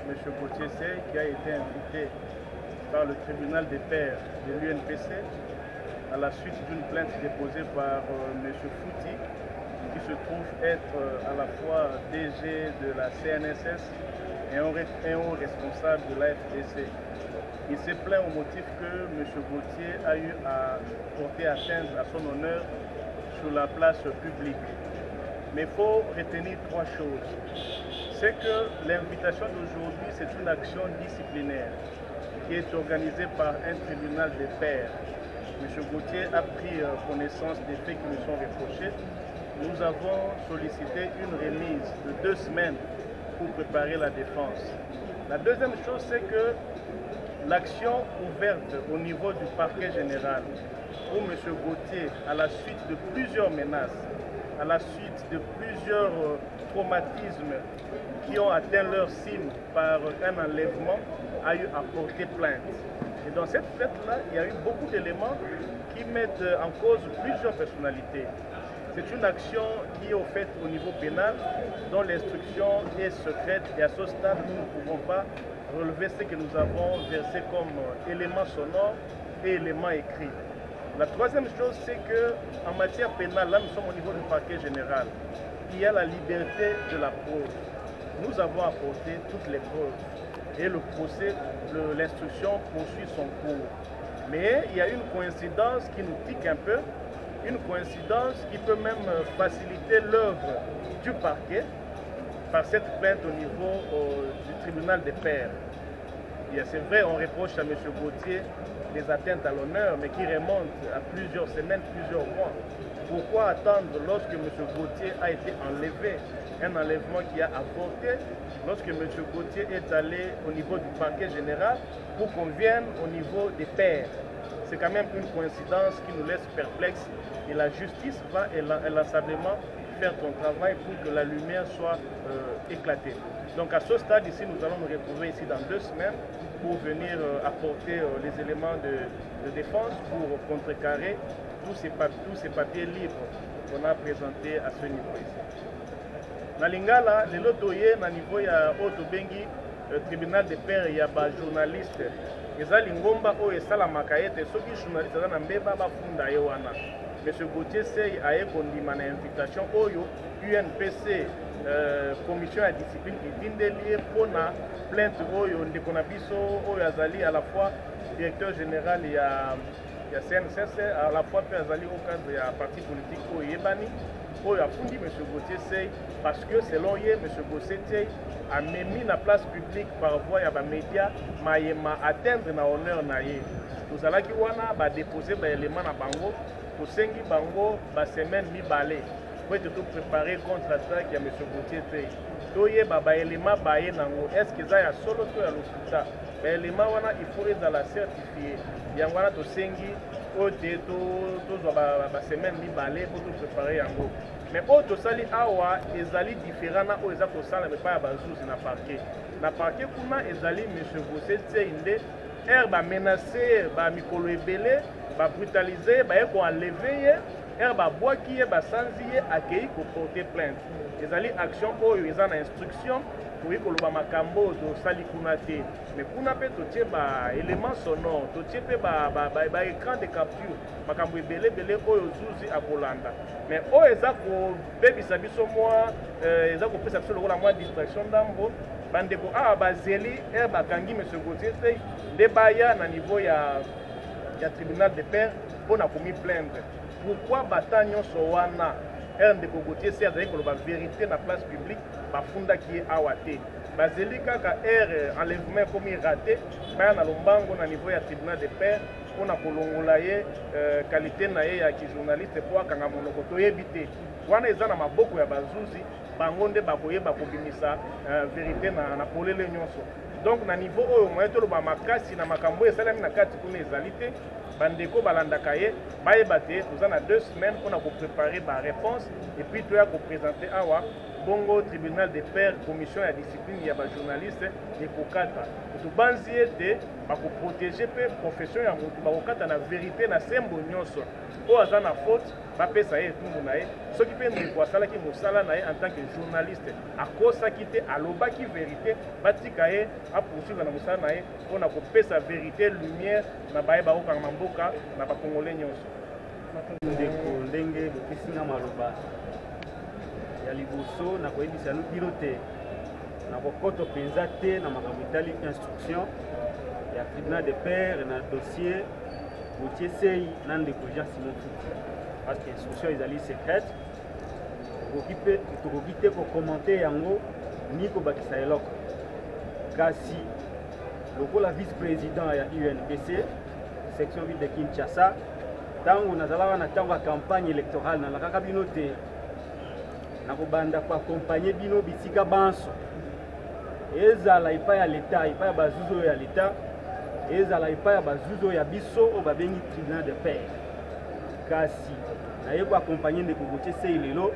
M. Gauthier Sey, qui a été invité par le tribunal des pairs de l'UNPC à la suite d'une plainte déposée par M. Fouti, qui se trouve être à la fois DG de la CNSS et un haut responsable de l'AFDC. Il s'est plaint au motif que M. Gauthier a eu à porter atteinte à son honneur sur la place publique. Mais il faut retenir trois choses. C'est que l'invitation d'aujourd'hui, c'est une action disciplinaire qui est organisée par un tribunal des pairs. M. Gauthier a pris connaissance des faits qui nous sont reprochés. Nous avons sollicité une remise de 2 semaines pour préparer la défense. La deuxième chose, c'est que l'action ouverte au niveau du parquet général pour M. Gauthier, à la suite de plusieurs menaces, à la suite de plusieurs traumatismes qui ont atteint leur cible par un enlèvement, a eu à porter plainte. Et dans cette plainte-là, il y a eu beaucoup d'éléments qui mettent en cause plusieurs personnalités. C'est une action qui est au fait au niveau pénal, dont l'instruction est secrète et à ce stade, nous ne pouvons pas relever ce que nous avons versé comme éléments sonores et éléments écrits. La troisième chose, c'est qu'en matière pénale, là nous sommes au niveau du parquet général, il y a la liberté de la preuve. Nous avons apporté toutes les preuves et le procès, l'instruction poursuit son cours. Mais il y a une coïncidence qui nous tique un peu, une coïncidence qui peut même faciliter l'œuvre du parquet par cette plainte au niveau du tribunal des pairs. C'est vrai, on reproche à M. Gauthier des atteintes à l'honneur, mais qui remontent à plusieurs semaines, plusieurs mois. Pourquoi attendre lorsque M. Gauthier a été enlevé, un enlèvement qui a avorté, lorsque M. Gauthier est allé au niveau du parquet général pour qu'on vienne au niveau des pairs? C'est quand même une coïncidence qui nous laisse perplexes et la justice va inlassablement faire son travail pour que la lumière soit éclatée. Donc à ce stade ici, nous allons nous retrouver ici dans 2 semaines pour venir apporter les éléments de défense pour contrecarrer tous ces papiers libres qu'on a présentés à ce niveau ici. Na lingala, le lotoye na niveau ya Otobengi, tribunal de pairs, il y a des journalistes. Eza lingomba oyo esalamaka ete soki journaliste aza na mbeba bafunda ye wana. M. Gauthier Sey aye kondima na invitation oyo UNPC commission ya discipline etindeli ye mpona plainte oyo ndeko na biso oyo azali à la fois directeur général ya CNSS, à la fois pe azali au cadre ya parti politique oyo yebani oyo afundi M. Gauthier Sey parce que selon ye M. Gauthier Sey a mis la place publique par voie ya bamédia mayema atteindre na honneur na ye. Tozalaki wana badepose baélément na bango tosengi bango basemaine mibale po ete topréparer contre-attaque ya M. Gauthier Sey. Toyeba baélément baye nango estce eza ya solo to ya lokuta. Baélément wana il faut ezala certifié. Yango wana tosengi oyo te tozwa basemaine mibale po topréparer yango. Mais oyo tosali awa ezali différent na oyo eza kosala epai ya bazuzi na parquet. Na parquet kuna ezali M. Gauthier Sey nde bamenace bamikolo ebele babrutalize baye koenleve ye babwaki ye basanzi ye akei koporte plainte. Ezali action oyo eza na instruction toyi koloba makambo tosali kuna te. Mais kuna mpe totie baélément sonore, totie mpe baécran de capture makambo ebelebele oyo zuzi akolanda. Mais oyo eza kobebisa biso mwa eza kopesa biso lokola mwa distraction ndambo bandeko awa bazeli bakangi M. Gauthier Sey nde baya na niveau ya tribunal de pairs mpona komi plaindre. Pourquoi bata nyonso wana ndeko Gauthier Sey azali koloba vérité na place publique bafundaki ye awa te? Bazeli kaka enlèvement ekomi raté baya na lombango na niveau ya tribunal de pairs mpona kolongola ye qualité na ye ya kijournaliste mpo akanga monoko toyebi te. Wana eza na maboko ya bazuzi bango nde bakoyeba kobimisa vérité na polele nyonso. Donc na niveau oyo moye toloba makasi na makambo esalami na kati kuna ezali te. Bandeko balandaka ye bayeba te toza na 2 semaines mpona kopréparer baréponse et puis toya koprésente awa bongo tribunal des pairs commission ya discipline ya bajournaliste ekokata tobanzi ete bakoprotege mpe profession ya motu bakokata na vérité na sembo nyonso oyo aza na faute bapesa ye etumbu na ye soki mpe ndeko asalaki mosala na ye en tant que journaliste akosaki te alobaki vérité batika ye apoursuivre na mosala na ye mpona kopesa vérité lumière na baye bakokanga mboka na bakongole nyonso ndeko ndenge bokisinga maloba ya liboso na koyebisa bino te na kokoto mpenza te na makambo etali instruction ya tribunal de pairs na dossier Gauthier Sei na ndeko Jean Simon Futi parce que instruction ezali secrète tokoki te kokommente yango ni kobakisa eloko kasi lokola vice-président ya UNPC section ville de Kinshasa ntango nazalaka na ntango ya campagne électorale nalakaka bino te nakobanda koakompagne bino bisika banso ezala epai ya leta epai ya bazuzi oyo ya leta ezala epai ya bazuzi oyo ya biso oyo babengi tribunal de pairs kasi naye koakompagne ndeko Gauthier Sei lelo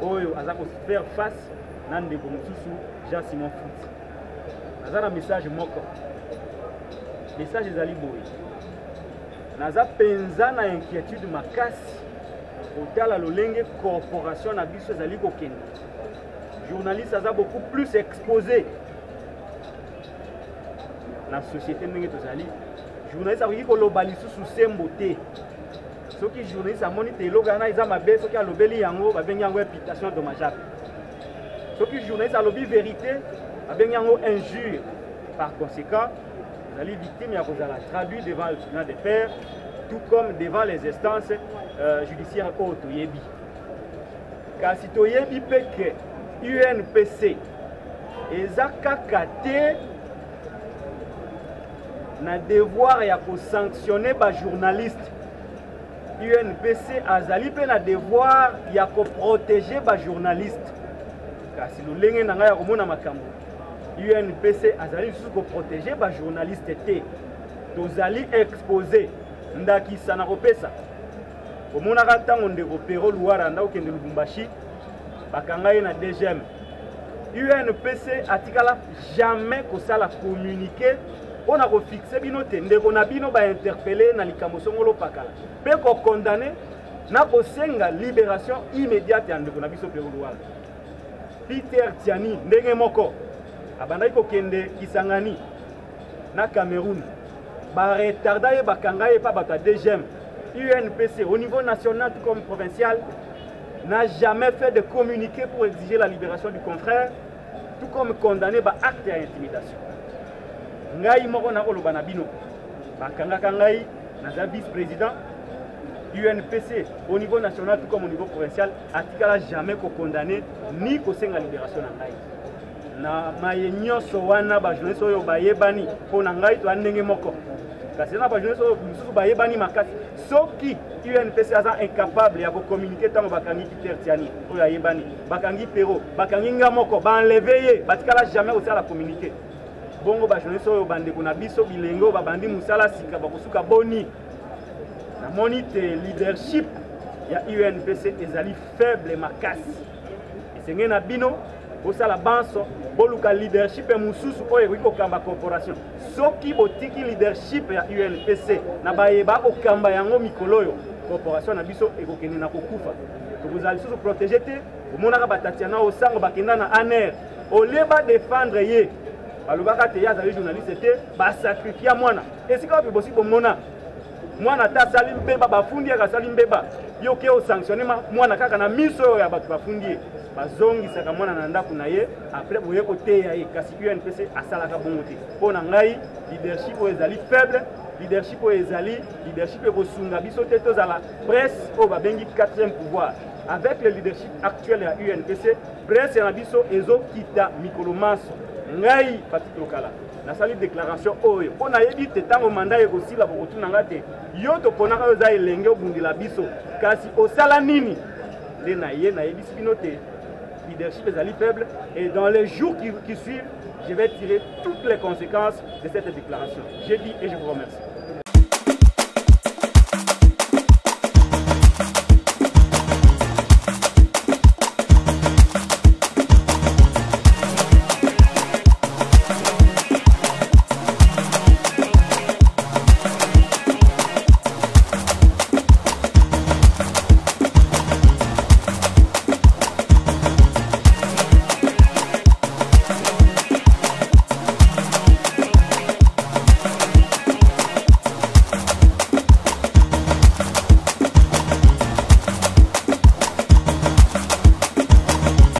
oyo aza kofaire face na ndeko mosusu Jean Simon Futi naza na message moko message ezali boye naza penza na inquiétude makasi otala lolenge corporation na biso ezali kokende journaliste aza beaucoup plus exposé na société ndenge tozali journaliste akoki koloba lisusu sembo te soki journaliste amoni te eloko wana eza mabe soki alobeli yango babengi yango imputation dommageable soki journaliste alobi vérité babengi yango injure par conséquent ezali victime ya kozala traduit devant le tribunal des pairs tout comme devant les instances judiciaires oyo toyebi kasi toyebi mpe ke UNPC eza kaka te na devoir ya kosanctionner bajournaliste UNPC azali mpe na devoir ya koprotege bajournaliste kasi lolenge na ngai ya komona makambo UNPC azali lisusu koprotege bajournaliste te tozali expose ndakisa na kopesa omonaka ntango ndeko Pero Luara nda okende Lubumbashi bakanga ye na DGM UNPC atikala jamais kosala communiqué mpona kofixe bino te ndeko na bino bainterpele na likambo songolo pakala mpe kokondane na kosenga libération immédiate ya ndeko na biso Pero Luara. Peter Tiani ndenge moko abandaki kokende Kisangani na Cameroun baretarda ye bakanga ye pa bato ya DGM. UNPC au niveau national tout comme provincial n'a jamais fait de communiqué pour exiger la libération du confrère, tout comme condamné par acte d'intimidation. Ngai moko na koloba na bino bakanga kangai na vice-président UNPC au niveau national tout comme au niveau provincial atikala jamais ko condamné ni ko senga libération na ngai na maye nyonso wana ba journaliste oyo bayebani po na ngai to ndenge moko kasi na ba journaliste oyo mususu bayebani makasi soki UNPC aza incapable ya communiquer tango bakangi Peter Tiani oyo ayebani bakangi Pero bakangi nga moko ba enlever ye batikala jamais osala communiquer bongo ba journaliste oyo bandeko na biso bilengo babandi musala sika bakosuka boni na monite leadership ya UNPC ezali faible makasi esenge na bino osala banso boluka leadership mususu oyo ekoki kokamba corporation soki botiki leadership ya UNPC na bayeba kokamba yango mikolo oyo corporation na biso ekokende na kokufa tokozala lisusu protege te omonaka batatiana osango bakenda na ANR oleba défendre ye balobaka te ye azali journaliste te basakrifia mwana esika wapi bosi bomona mwana ta asali mbeba bafundi yaka asali mbeba yo ke osanctionne mwana kaka na miso oyo ya bato bafundi ye bazongisaka mwana na ndako na ye après boye koteya ye kasi UNPC asalaka bongo te mpo na ngai leadership oyo ezali faible leadership oyo ezali leadership ekosunga biso te tozala presse oyo babengi 4e pouvoir avec le leadership actuel ya UNPC presse na biso ezokita mikolo maso ngai Patrick Lokala nasali déclaration oyo mpo nayebi te ntango mandat ekosila bokotuna nga te yo toponaka oyo eza elenge obundela biso kasi osala nini nde nayebisi bino te leadership ezali faible et dans les jours qui suivent je vais tirer toutes les conséquences de cette déclaration. J'ai dit et je vous remercie.